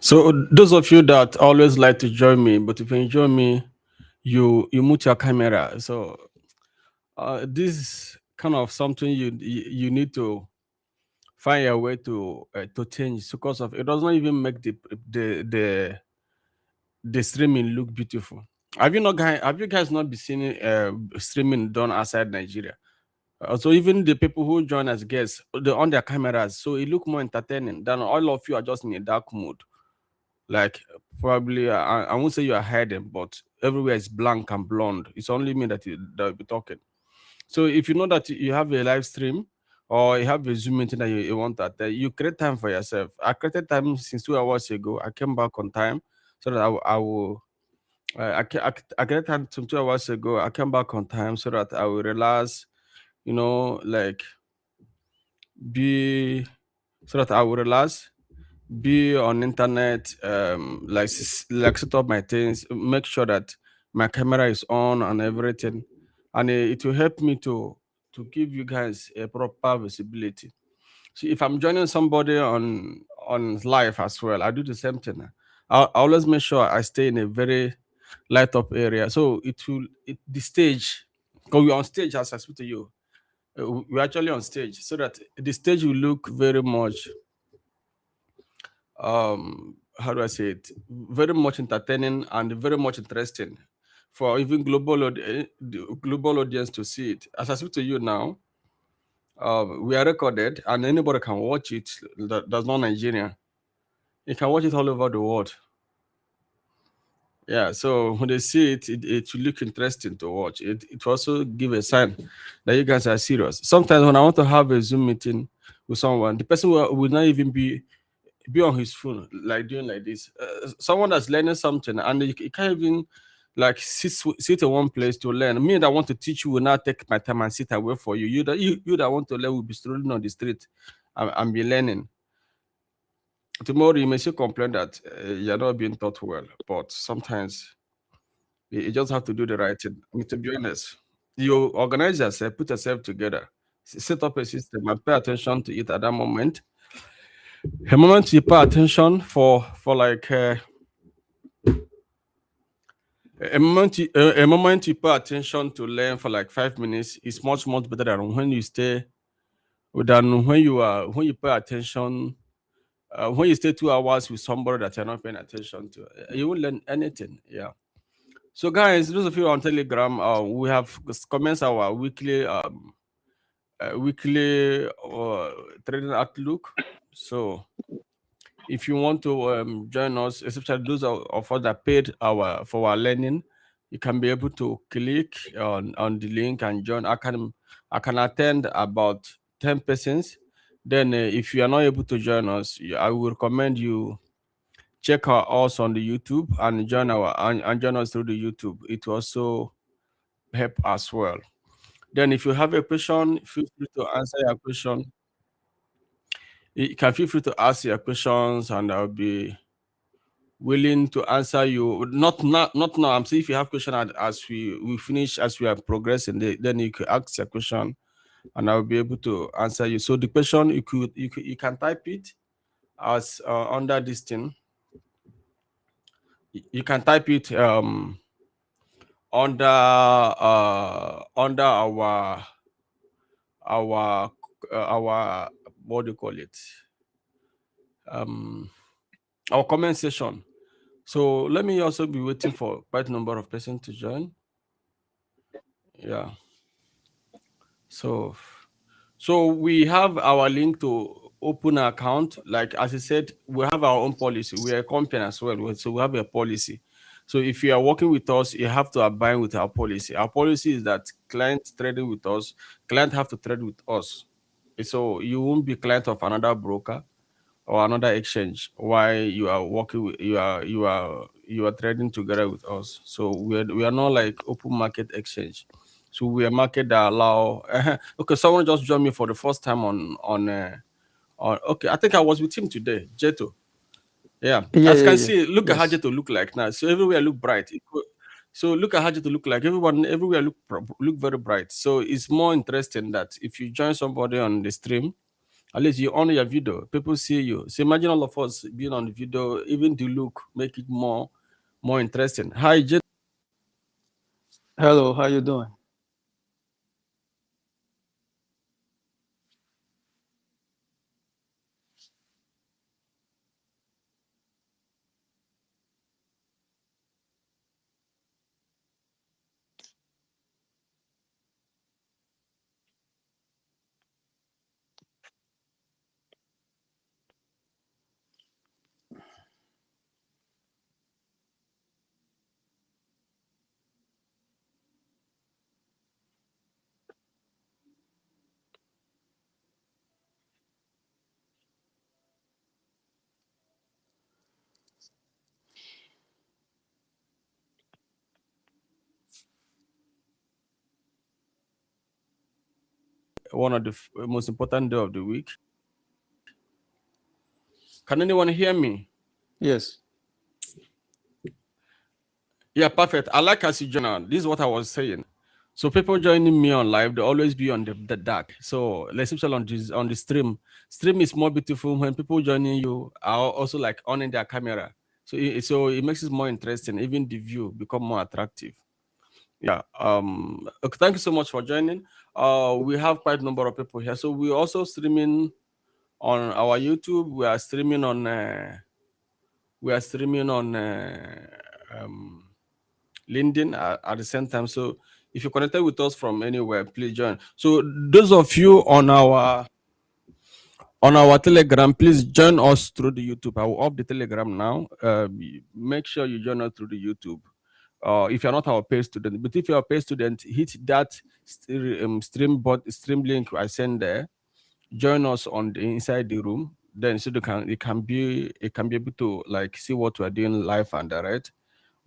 So those of you that always like to join me, but if you join me, you mute your camera. So this kind of something you need to find a way to change because of it does not even make the the the streaming look beautiful. Have you guys not been seeing streaming done outside Nigeria? So even the people who join as guests, they on their cameras, so it look more entertaining than all of you are just in a dark mode. Like probably I won't say you are hiding, but everywhere is blank and blonde. It's only me that will be talking. So if you know that you have a live stream or you have a Zoom meeting that you want that, you create time for yourself. I created time since 2 hours ago. I came back on time so that I will. I created time some 2 hours ago. I came back on time so that I will relax. Like be so that I will relax, be on internet, like set up my things, make sure that my camera is on and everything, and it will help me to give you guys a proper visibility. So if I'm joining somebody on live as well, I do the same thing. I always make sure I stay in a very light up area, so the stage, because we're on stage as I speak to you. We're actually on stage, so that the stage will look very much how do I say it? Very much entertaining and very much interesting for even the global audience to see it. As I speak to you now, we are recorded and anybody can watch it. That's not Nigeria. You can watch it all over the world. Yeah, so when they see it, it will look interesting to watch. It will also give a sign that you guys are serious. Sometimes when I want to have a Zoom meeting with someone, the person will not even be on his phone, like doing like this. Someone that's learning something and you can't even like sit in one place to learn. Me that want to teach you will not take my time and sit away for you. You that want to learn will be strolling on the street and be learning. tomorrow you may still complain that you're not being taught well, but sometimes you just have to do the right thing. I mean, to be honest, you organize yourself, put yourself together, set up a system, and pay attention to it at that moment. A moment you pay attention for like a moment you pay attention to learn for like 5 minutes is much better than when you stay than when you pay attention when you stay 2 hours with somebody that you're not paying attention to. You won't learn anything. Yeah. So guys, those of you on Telegram, we have commenced our weekly trading outlook. So if you want to join us, especially those of us that paid for our learning, you can be able to click on the link and join. I can attend about 10 persons. Then if you are not able to join us, I will recommend you check us on the YouTube and join us through the YouTube. It will also help as well. Then if you have a question, feel free to answer your question. You can feel free to ask your questions and I'll be willing to answer you. Not now. I'm saying if you have question as we finish, as we are progressing, then you could ask your question and I'll be able to answer you. So the question you can type it as under this thing. You can type it under our our what do you call it, um our comment section. So let me also be waiting for quite a number of persons to join. Yeah. So we have our link to open an account. Like as I said, we have our own policy. We are a company as well, so we have a policy. So if you are working with us, you have to abide with our policy. Our policy is that clients trading with us, client have to trade with us. So you won't be client of another broker or another exchange while you are working with you are trading together with us. So we are not like open market exchange. So we are market that allow okay, someone just joined me for the first time on okay, I think I was with him today, Jeto. Yeah, Yeah, as you yeah, can yeah. see, look at how Yes. Jeto look like now. So everywhere look bright. So look at how Jeto look like. Everyone everywhere look very bright. So it's more interesting that if you join somebody on the stream, at least you honor your video, people see you. So imagine all of us being on the video, even the look make it more interesting. Hi, Jeto. Hello, how you doing? One of the most important day of the week. Can anyone hear me? Yes. Yeah, perfect. I like as you join on. This is what I was saying. So people joining me on live, they always be on the dark. So let's especially on the stream. Stream is more beautiful when people joining you are also like on in their camera. So it makes it more interesting. Even the view become more attractive. Yeah. Okay, thank you so much for joining. We have quite a number of people here. So we're also streaming on our YouTube. We are streaming on LinkedIn at the same time. So if you're connected with us from anywhere, please join. So those of you on our Telegram, please join us through the YouTube. I will up the Telegram now. Make sure you join us through the YouTube. If you're not our paid student, but if you're a paid student, hit that stream link I send there. Join us on the inside the room. Then so it can be able to like see what we're doing live and direct.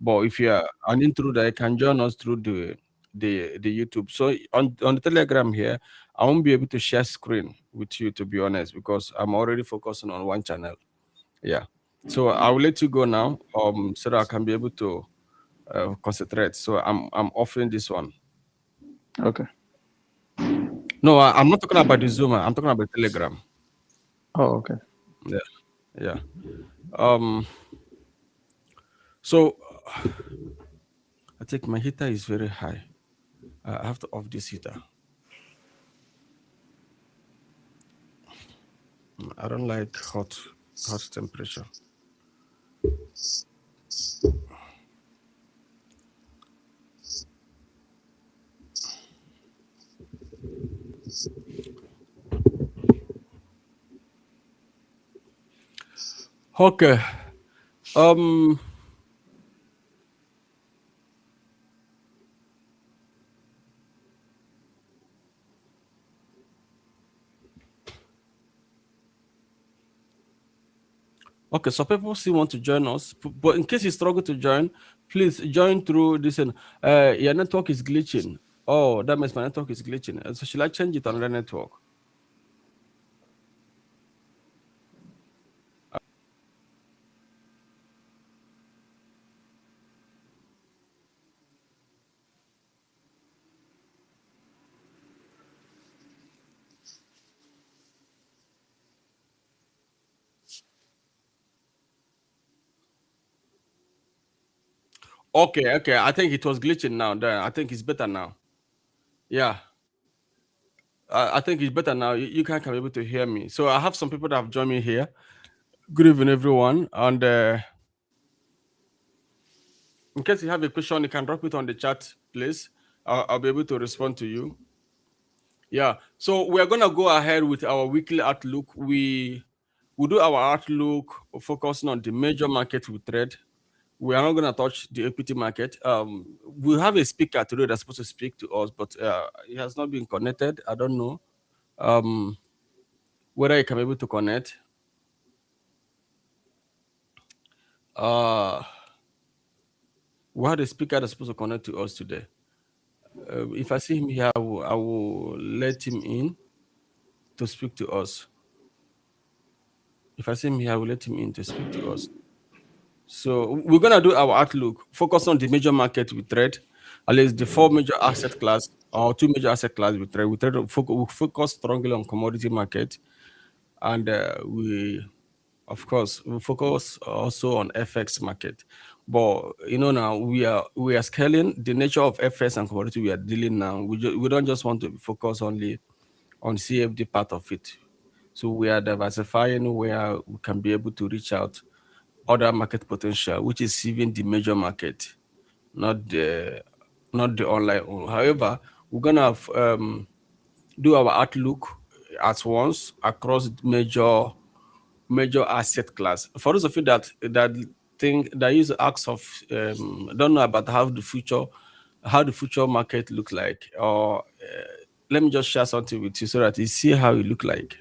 But if you are an intruder, you can join us through the YouTube. So on the Telegram here, I won't be able to share screen with you to be honest, because I'm already focusing on one channel. Yeah. So I will let you go now, so that I can be able to concentrate. So I'm offering this one. Okay. No, I'm not talking about the Zoom. I'm talking about Telegram. Oh, okay. Yeah, yeah. Um. So I think my heater is very high. I have to off this heater. I don't like hot temperature. Okay. Um. Okay. So people still want to join us, but in case you struggle to join, please join through this. And your network is glitching. Oh, that means my network is glitching. So should I change it to another network? Okay. Okay. I think it was glitching now. Then I think it's better now. Yeah. I think it's better now. You can be able to hear me. So I have some people that have joined me here. Good evening, everyone. And in case you have a question, you can drop it on the chat, please. I'll be able to respond to you. Yeah. So we're gonna go ahead with our weekly outlook. We do our outlook focusing on the major market we trade. We are not gonna touch the equity market. We have a speaker today that's supposed to speak to us, but he has not been connected. I don't know um, whether he can be able to connect. Uh, we had a speaker that's supposed to connect to us today. If I see him here, I will let him in to speak to us. If I see him here, I will let him in to speak to us. So we're gonna do our outlook, focus on the major market we trade, at least the four major asset class or two major asset class we trade. We focus strongly on commodity market, and we, of course, we focus also on FX market. But now we are scaling the nature of FX and commodity we are dealing now. We don't just want to focus only on CFD part of it. So we are diversifying where we can be able to reach out other market potential, which is even the major market, not the online one. However, we're gonna do our outlook at once across major asset class. For those of you that think that use acts of don't know about how the future market look like, or let me just share something with you so that you see how it look like.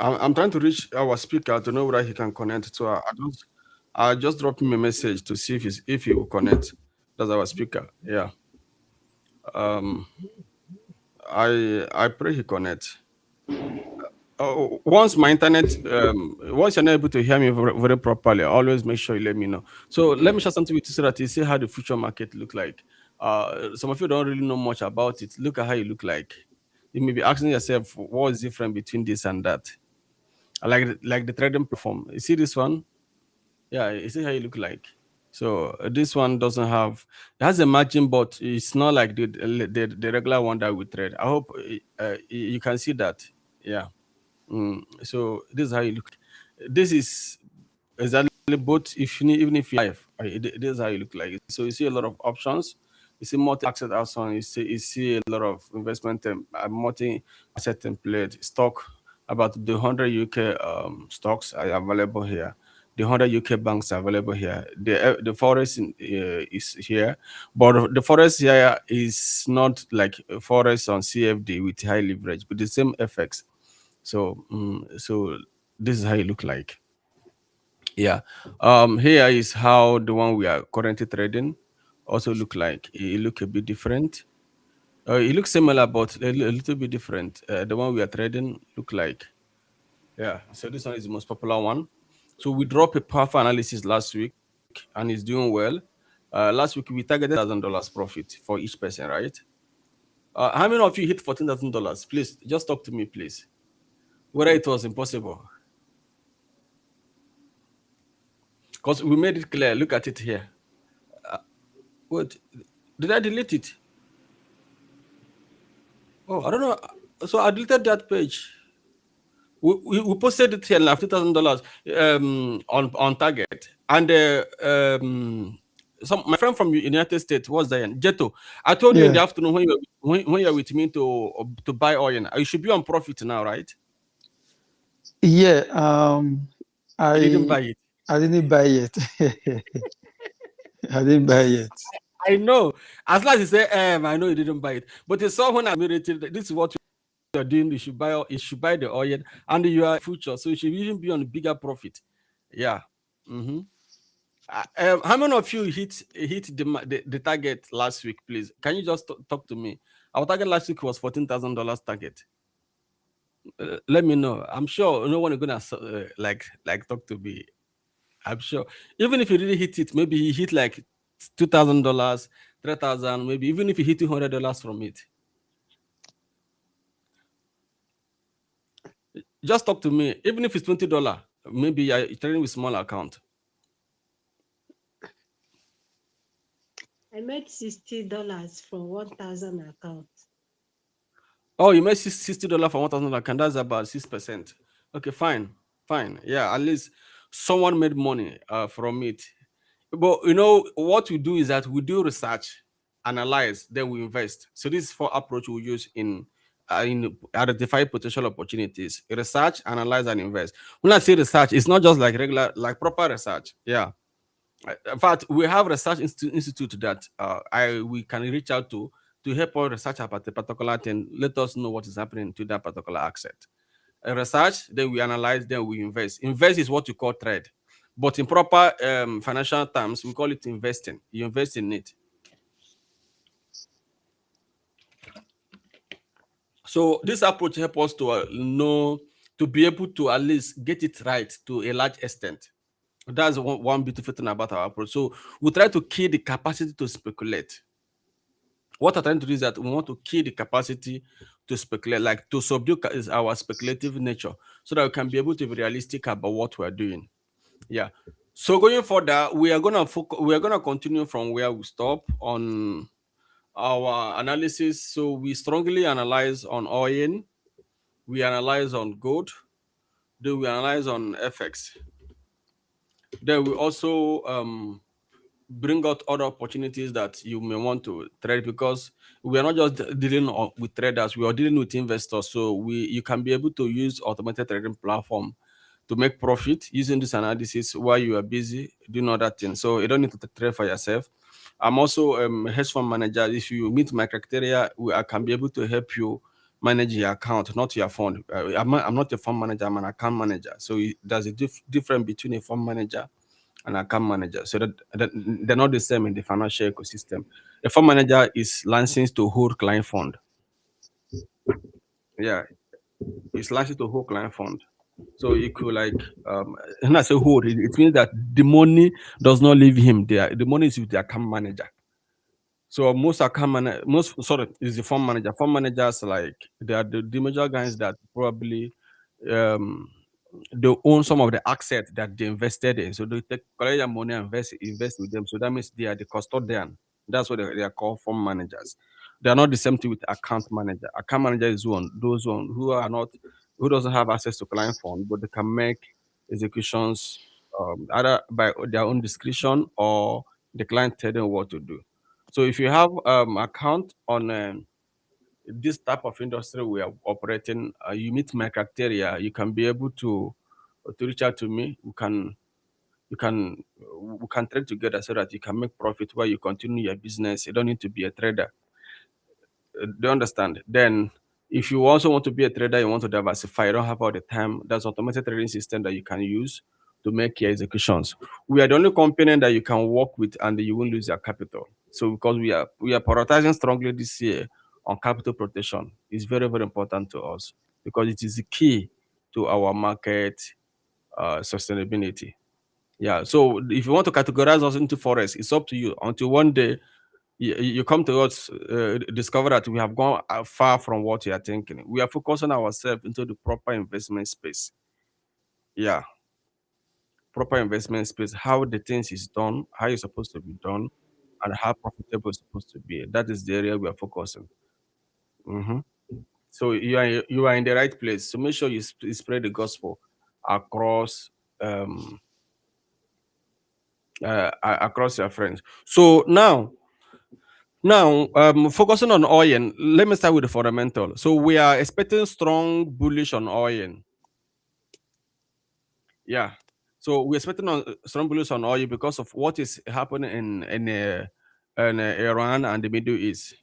I'm trying to reach our speaker to know whether he can connect. So I just dropped him a message to see if he will connect. That's our speaker. Yeah. Um. I pray he connects. Once my internet, once you're not able to hear me very properly, always make sure you let me know. So let me share something with you so that you see how the future market look like. Some of you don't really know much about it. Look at how you look like. You may be asking yourself, what is different between this and that? Like the trading platform. You see this one? Yeah, you see how you look like. So this one doesn't have, it has a margin, but it's not like the regular one that we trade. I hope you can see that. Yeah. So this is how you look. This is exactly both. If you need, even if you live, this is how you look like. So you see a lot of options. You see multi-asset options. You see a lot of investment, multi-asset template, stock, about the 100 UK stocks are available here. The 100 UK banks are available here. The forest is here, but the forest here is not like a forest on CFD with high leverage, but the same FX. So this is how it look like. Yeah. Here is how the one we are currently trading also look like. It look a bit different. It looks similar, but a little bit different. The one we are trading look like. Yeah. So this one is the most popular one. So we dropped a powerful analysis last week, and it's doing well. Last week we targeted $1,000 profit for each person, right? How many of you hit $14,000? Please just talk to me, please. Whether it was impossible, because we made it clear. Look at it here. What? Did I delete it? Oh, I don't know. So I deleted that page. We posted it here, like $2,000 on target, and some my friend from United States was there. Jeto, I told you in the Yeah. afternoon when you're with me to buy oil. You should be on profit now, right? Yeah. You didn't I buy it. I didn't buy it. I didn't buy it. I know. As long as you say, I know you didn't buy it, but it's someone admitted that this is what you're doing. You should buy the oil, and you are future, so you should even be on a bigger profit. Yeah. Mm-hmm. How many of you hit the target last week? Please, can you just talk to me? Our target last week was $14,000 target. Let me know. I'm sure no one is gonna like talk to me. I'm sure. Even if you really hit it, maybe you hit like $2,000, 3,000, maybe even if you hit $200 from it. Just talk to me. Even if it's $20, maybe you're trading with small account. I made $60 from 1,000 account. Oh, you made $60 for 1,000 account. That's about 6%. Okay, fine, fine. Yeah, at least someone made money from it. But you know what we do is that we do research, analyze, then we invest. So this is for approach we use in identify potential opportunities. Research, analyze, and invest. When I say research, it's not just like regular, like proper research. Yeah. In fact, we have research institute that I we can reach out to help us research about a particular thing. Let us know what is happening to that particular asset. Research, then we analyze, then we invest. Invest is what you call trade, but in proper financial terms, we call it investing. You invest in it. So this approach helps us to know to be able to at least get it right to a large extent. That's one beautiful thing about our approach. So we try to kill the capacity to speculate. What I'm trying to do is that we want to kill the capacity to speculate, like to subdue is our speculative nature, so that we can be able to be realistic about what we're doing. Yeah. So going further, we are gonna continue from where we stop on our analysis. So we strongly analyze on oil, we analyze on gold, then we analyze on FX. Then we also bring out other opportunities that you may want to trade, because we are not just dealing with traders, we are dealing with investors. So you can be able to use automated trading platform to make profit using this analysis while you are busy doing other things. So you don't need to trade for yourself. I'm also a hedge fund manager. If you meet my criteria, I can be able to help you manage your account, not your fund. I'm not a fund manager, I'm an account manager. So there's a difference between a fund manager and account manager. So that they're not the same in the financial ecosystem. A fund manager is licensed to hold client fund. Yeah, it's licensed to hold client fund. So you could like when I say hold, it means that the money does not leave him there. The money is with the account manager. So most account manager, most sorry, is the fund manager. Fund managers like they are the major guys that probably um they own some of the assets that they invested in. So they take collect their money and invest with them. So that means they are the custodian. That's what they are called fund managers. They are not the same thing with account manager. Account manager is one those one who are not who doesn't have access to client fund, but they can make executions either by their own discretion or the client tell them what to do. So if you have account on this type of industry we are operating, you meet my criteria, you can be able to reach out to me. You can we can trade together so that you can make profit while you continue your business. You don't need to be a trader. Do you understand? Then, if you also want to be a trader, you want to diversify, you don't have all the time, there's automated trading system that you can use to make your executions. We are the only company that you can work with and you won't lose your capital. So because we are prioritizing strongly this year on capital protection, it's very, very important to us because it is the key to our market sustainability. Yeah. So if you want to categorize us into forex, it's up to you. Until one day you come to us, discover that we have gone far from what you are thinking. We are focusing ourselves into the proper investment space. Yeah, proper investment space. How the things is done, how it's supposed to be done, and how profitable it's supposed to be. That is the area we are focusing. Mhm. So you are in the right place. So make sure you spread the gospel across across your friends. So now, focusing on oil, let me start with the fundamental. So we are expecting strong bullish on oil. Yeah. So we're expecting strong bullish on oil because of what is happening in Iran and the Middle East.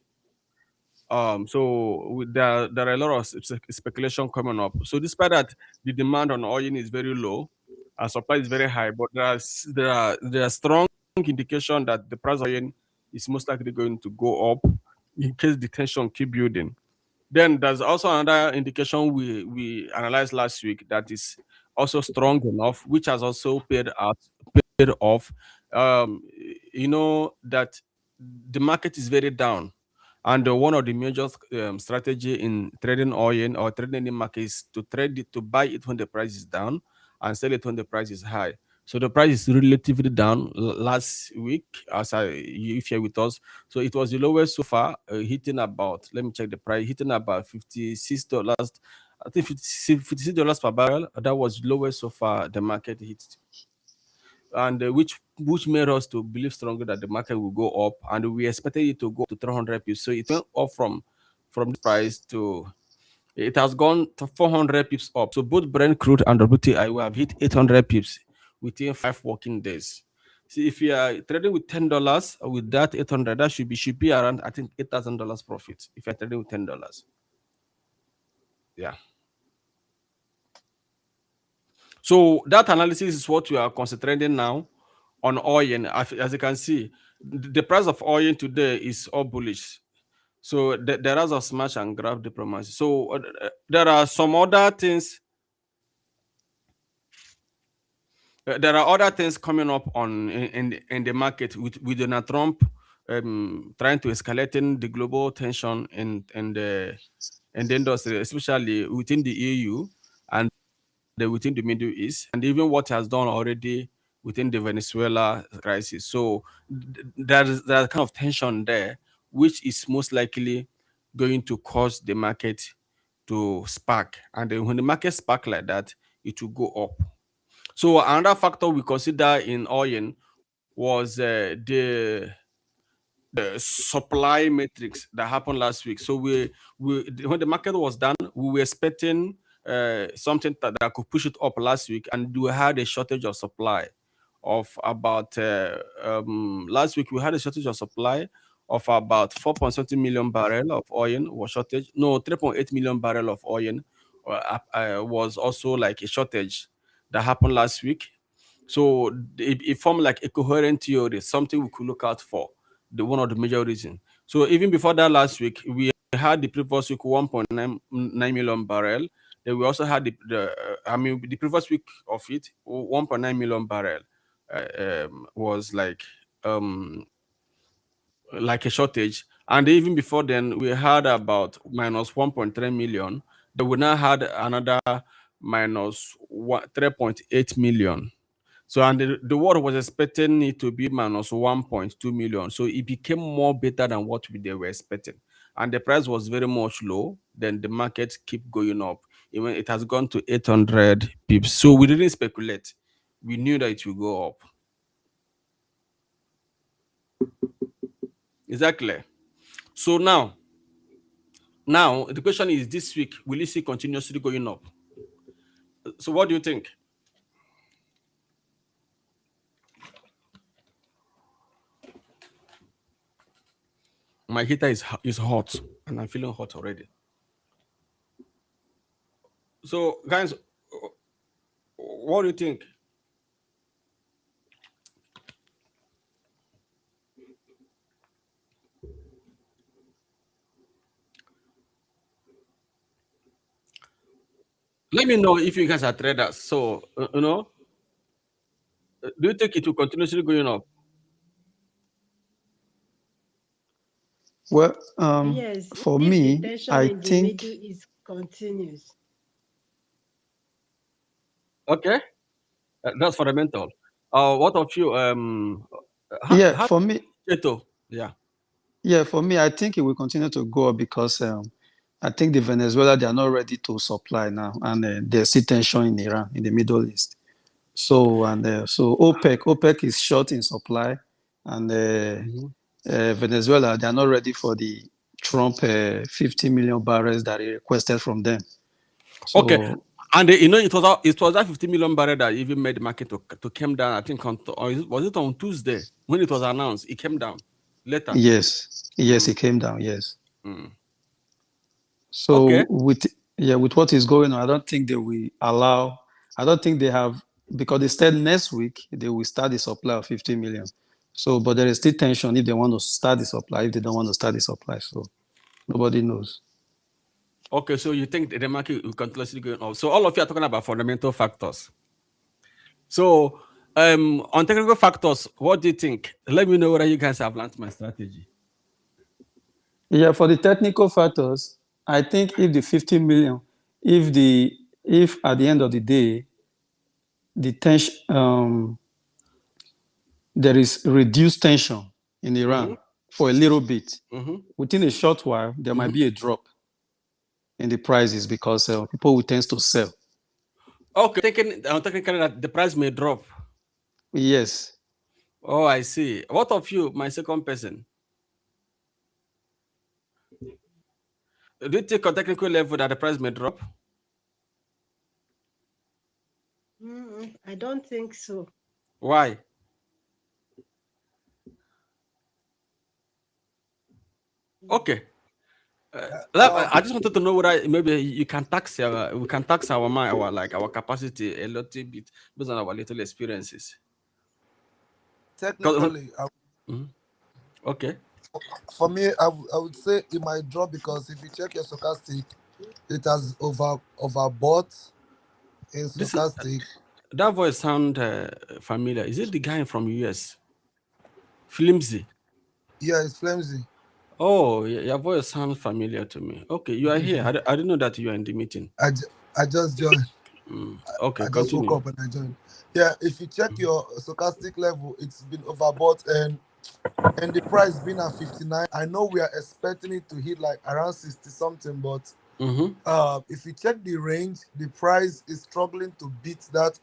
There are a lot of speculation coming up. So despite that, the demand on oil is very low, and supply is very high, but there are strong indication that the price of oil is most likely going to go up in case the tension keep building. Then there's also another indication we analyzed last week that is also strong enough, which has also paid off. You know that the market is very down, and one of the major strategy in trading oil or trading any market is to trade it, to buy it when the price is down and sell it when the price is high. So the price is relatively down last week, as you here with us. So it was the lowest so far, hitting about, let me check the price, hitting about $56. I think $56 per barrel. That was lowest so far the market hit, and which made us to believe strongly that the market will go up, and we expected it to go to 300 pips. So it went up from this price to, it has gone to 400 pips up. So both Brent crude and WTI will have hit 800 pips within 5 working days. See, if you are trading with $10 with that 800, that should be around, I think, $8,000 profit if you're trading with $10. Yeah. So that analysis is what we are concentrating now on oil. As you can see, the price of oil today is all bullish. So there is a smash and grab diplomacy. So there are some other things. There are other things coming up in the market with Donald Trump trying to escalating the global tension in the industry, especially within the EU and within the Middle East, and even what has done already within the Venezuela crisis. So there's kind of tension there, which is most likely going to cause the market to spark. And then when the market spark like that, it will go up. So another factor we consider in oil was the supply matrix that happened last week. So we when the market was done, we were expecting something that could push it up last week, and we had a shortage of supply of about last week we had a shortage of supply of about 4.something million barrel of oil was shortage. No, 3.8 million barrel of oil was also like a shortage that happened last week. So it formed like a coherent theory, something we could look out for, the one of the major reasons. So even before that last week, we had the previous week 1.9 million barrel. Then we also had the previous week of it 1.9 million barrel was like a shortage. And even before then, we had about minus 1.3 million. Then we now had another minus 3.8 million. So, and the world was expecting it to be minus 1.2 million. So it became more better than what they were expecting. And the price was very much low. Then the market keep going up. Even it has gone to 800 pips. So we didn't speculate. We knew that it will go up. Exactly. So now, Now, the question is, this week, will you see continuously going up? So what do you think? My heater is hot, and I'm feeling hot already. So, guys, what do you think? Let me know if you guys are traders. So, do you think it will continuously going up? Well, Yes, for if the me, tension I in the think, middle is continuous. Okay, that's fundamental. What of you? yeah, How for me, yeah. yeah, for me, I think it will continue to go up because I think the Venezuela, they are not ready to supply now, and there's still tension in Iran, in the Middle East. So OPEC is short in supply, and Mhm. Venezuela, they are not ready for the Trump 50 million barrels that he requested from them. Okay, So and it was that 50 million barrel that even made the market to came down. I think was it on Tuesday when it was announced? It came down later. yes, Mm, it came down. Yes. mm. Okay, So with what is going on, I don't think they will allow. I don't think they have, because they said next week they will start the supply of 50 million. So, but there is still tension if they want to start the supply, if they don't want to start the supply. So nobody knows. okay. So you think the market will continuously going up? So all of you are talking about fundamental factors. So on technical factors, what do you think? Let me know whether you guys have learned my strategy. Yeah, for the technical factors, I think if the 50 million, if at the end of the day the tension, there is reduced tension in Mm-hmm, Iran for a little bit, mm-hmm, within a short while there might mm-hmm. be a drop in the prices because people will tend to sell. Okay, thinking technically that the price may drop. Yes. Oh, I see. What of you, my second person? Do you think on technical level that the price may drop? I don't think so. Why? Okay. I just wanted to know whether maybe you can tax we can tax our mind, our capacity a little bit based on our little experiences. 'Cause- Technically, Mhm. Okay. for me, I would say it might drop because if you check your stochastic, it has overbought in This stochastic. that voice sound familiar. Is it the guy from US? Flimsy. Yeah, it's flimsy. Oh, your voice sounds familiar to me. Okay, you are here. I didn't know that you are in the meeting. I just joined. Okay, I just woke continue. up and I joined. Yeah, if you check your stochastic level, it's been overbought and the price been at 59. I know we are expecting it to hit like around 60 something, but Mm-hmm. if you check the range, the price is struggling to beat that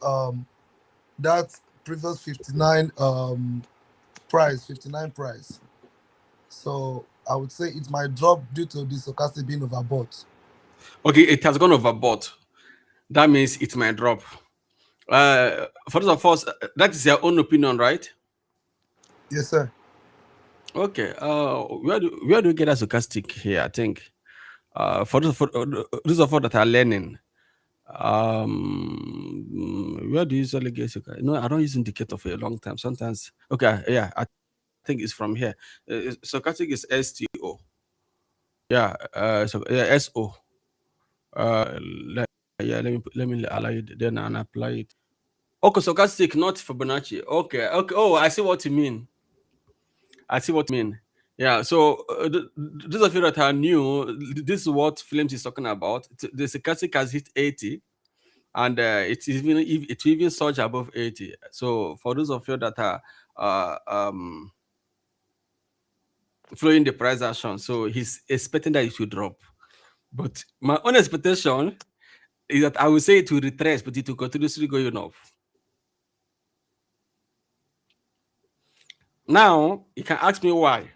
previous 59 59 price. So I would say it might drop due to the stochastic being overbought. Okay, it has gone overbought. That means it might drop. For those of us, that is your own opinion, right? Yes, sir. Okay. Where do we get a stochastic here? I think for those of us that are learning, where do you usually get stochastic? No, I don't use indicator for a long time. Sometimes, okay, yeah, I think it's from here. Stochastic is STO. Yeah, so yeah, SO. Le- yeah, let me allow you then and apply it. Okay, stochastic, not Fibonacci. Okay, okay. Oh, I see what you mean. I see what you mean. Yeah. So those of you that are new, this is what Flames is talking about. The stochastic has hit 80, and it even surge above 80. So for those of you that are uh, um, following the price action, so he's expecting that it will drop. But my own expectation is that I will say it will retrace, but it will continuously going up. Now you can ask me why.